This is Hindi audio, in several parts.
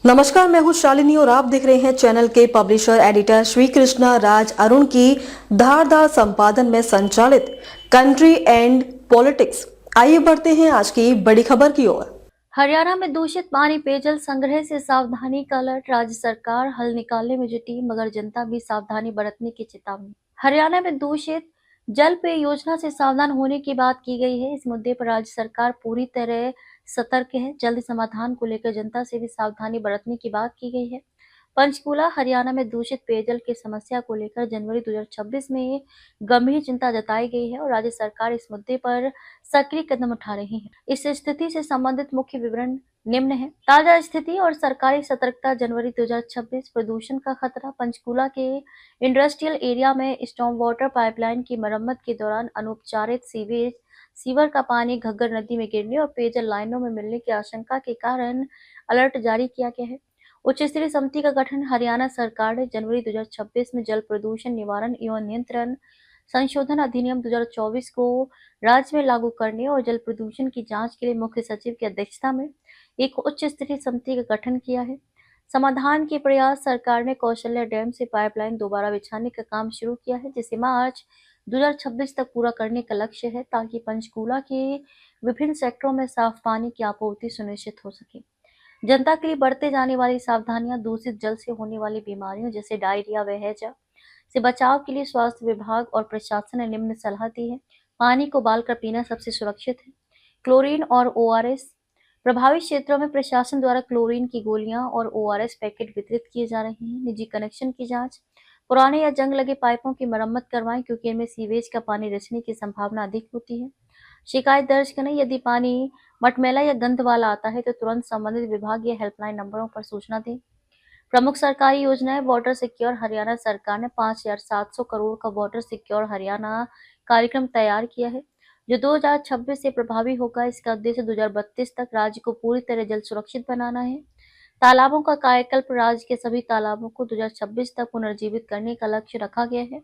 नमस्कार, मैं हूं शालिनी और आप देख रहे हैं चैनल के पब्लिशर एडिटर श्री कृष्णा राज अरुण की धारदार संपादन में संचालित कंट्री एंड पॉलिटिक्स। आइए बढ़ते हैं आज की बड़ी खबर की ओर। हरियाणा में दूषित पानी पेयजल संग्रह से सावधानी का अलर्ट। राज्य सरकार हल निकालने में जुटी, मगर जनता भी सावधानी बरतने की चेतावनी। हरियाणा में दूषित जल पेय योजना से सावधान होने की बात की गई है। इस मुद्दे पर राज्य सरकार पूरी तरह सतर्क है। जल्द समाधान को लेकर जनता से भी सावधानी बरतने की बात की गई है। पंचकूला हरियाणा में दूषित पेयजल की समस्या को लेकर जनवरी 2026 में गंभीर चिंता जताई गई है और राज्य सरकार इस मुद्दे पर सक्रिय कदम उठा रही है। इस स्थिति से संबंधित मुख्य विवरण निम्न है। ताजा स्थिति और सरकारी सतर्कता। जनवरी 2026 प्रदूषण का खतरा। पंचकूला के इंडस्ट्रियल एरिया में स्टॉर्म वाटर पाइपलाइन की मरम्मत के दौरान अनुपचारित सीवर का पानी घग्गर नदी में गिरने और पेयजल लाइनों में मिलने की आशंका के कारण अलर्ट जारी किया गया है। उच्च स्तरीय समिति का गठन। हरियाणा सरकार ने जनवरी 2026 में जल प्रदूषण निवारण एवं नियंत्रण संशोधन अधिनियम 2024 को राज्य में लागू करने और जल प्रदूषण की जांच के लिए मुख्य सचिव की अध्यक्षता में एक उच्च स्तरीय समिति का गठन किया है। समाधान के प्रयास। सरकार ने कौशल्या डैम से पाइपलाइन दोबारा बिछाने का काम शुरू किया है, जिसे मार्च 2026 तक पूरा करने का लक्ष्य है, ताकि पंचकूला के विभिन्न सेक्टरों में साफ पानी की आपूर्ति सुनिश्चित हो सके। जनता के लिए बढ़ते जाने वाली सावधानियां। दूषित जल से होने वाली बीमारियों जैसे डायरिया व हैजा से बचाव के लिए स्वास्थ्य विभाग और प्रशासन ने निम्न सलाह दी है। पानी को उबालकर पीना सबसे सुरक्षित है। क्लोरीन और ORS। प्रभावित क्षेत्रों में प्रशासन द्वारा क्लोरीन की गोलियां और ORS पैकेट वितरित किए जा रहे हैं। निजी कनेक्शन की जांच। पुराने या जंग लगे पाइपों की मरम्मत करवाएं, क्योंकि इनमें सीवेज का पानी रिसने की संभावना अधिक होती है। शिकायत दर्ज करें। यदि पानी मटमैला या गंध वाला आता है तो तुरंत संबंधित विभाग या हेल्पलाइन नंबरों पर सूचना दें। प्रमुख सरकारी योजनाएं। Water secure Haryana. सरकार ने 5,700 करोड़ का वाटर सिक्योर हरियाणा कार्यक्रम तैयार किया है, जो 2026 से प्रभावी होगा। इसका उद्देश्य 2032 तक राज्य को पूरी तरह जल सुरक्षित बनाना है। तालाबों का कायाकल्प। राज्य के सभी तालाबों को 2026 तक पुनर्जीवित करने का लक्ष्य रखा गया है।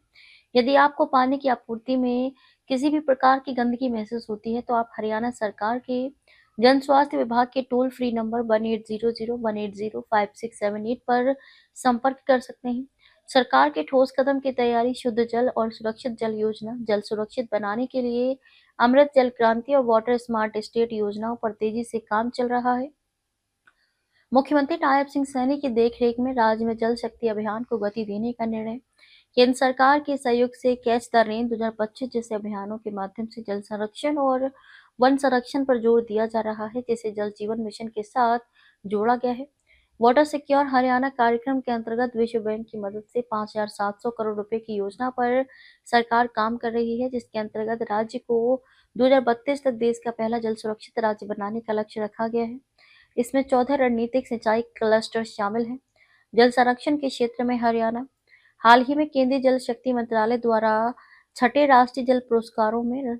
यदि आपको पानी की आपूर्ति में किसी भी प्रकार की गंदगी महसूस होती है तो आप हरियाणा सरकार के जन स्वास्थ्य विभाग के टोल फ्री नंबर 1800-180-5678 पर संपर्क कर सकते हैं। सरकार के ठोस कदम की तैयारी। शुद्ध जल और सुरक्षित जल योजना। जल सुरक्षित बनाने के लिए अमृत जल क्रांति और वाटर स्मार्ट स्टेट योजनाओं पर तेजी से काम चल रहा है। मुख्यमंत्री नायब सिंह सैनी की देखरेख में राज्य में जल शक्ति अभियान को गति देने का निर्णय। केंद्र सरकार के सहयोग से कैच द रेन 2025 जैसे अभियानों के माध्यम से जल संरक्षण और वन संरक्षण पर जोर दिया जा रहा है, जिसे जल जीवन मिशन के साथ जोड़ा गया है। वाटर सिक्योर हरियाणा कार्यक्रम के अंतर्गत विश्व बैंक की मदद से 5,700 करोड़ रुपए की योजना पर सरकार काम कर रही है, जिसके अंतर्गत राज्य को 2032 तक देश का पहला जल सुरक्षित राज्य बनाने का लक्ष्य रखा गया है। इसमें 14 रणनीतिक सिंचाई क्लस्टर शामिल हैं। जल संरक्षण के क्षेत्र में हरियाणा हाल ही में केंद्रीय जल शक्ति मंत्रालय द्वारा 6ठे राष्ट्रीय जल पुरस्कारों में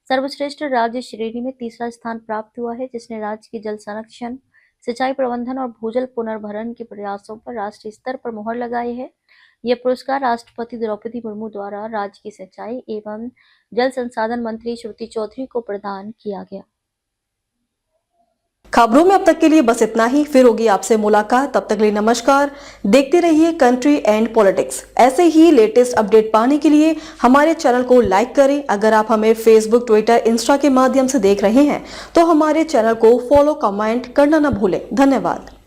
सर्वश्रेष्ठ राज्य श्रेणी में तीसरा स्थान प्राप्त हुआ है, जिसने राज्य के जल संरक्षण, सिंचाई प्रबंधन और भूजल पुनर्भरण के प्रयासों पर राष्ट्रीय स्तर पर मुहर लगाई है। यह पुरस्कार राष्ट्रपति द्रौपदी मुर्मू द्वारा राज्य की सिंचाई एवं जल संसाधन मंत्री श्रुति चौधरी को प्रदान किया गया। खबरों में अब तक के लिए बस इतना ही। फिर होगी आपसे मुलाकात, तब तक के लिए नमस्कार। देखते रहिए कंट्री एंड पॉलिटिक्स। ऐसे ही लेटेस्ट अपडेट पाने के लिए हमारे चैनल को लाइक करें। अगर आप हमें फेसबुक, ट्विटर, इंस्टा के माध्यम से देख रहे हैं तो हमारे चैनल को फॉलो, कमेंट करना न भूलें। धन्यवाद।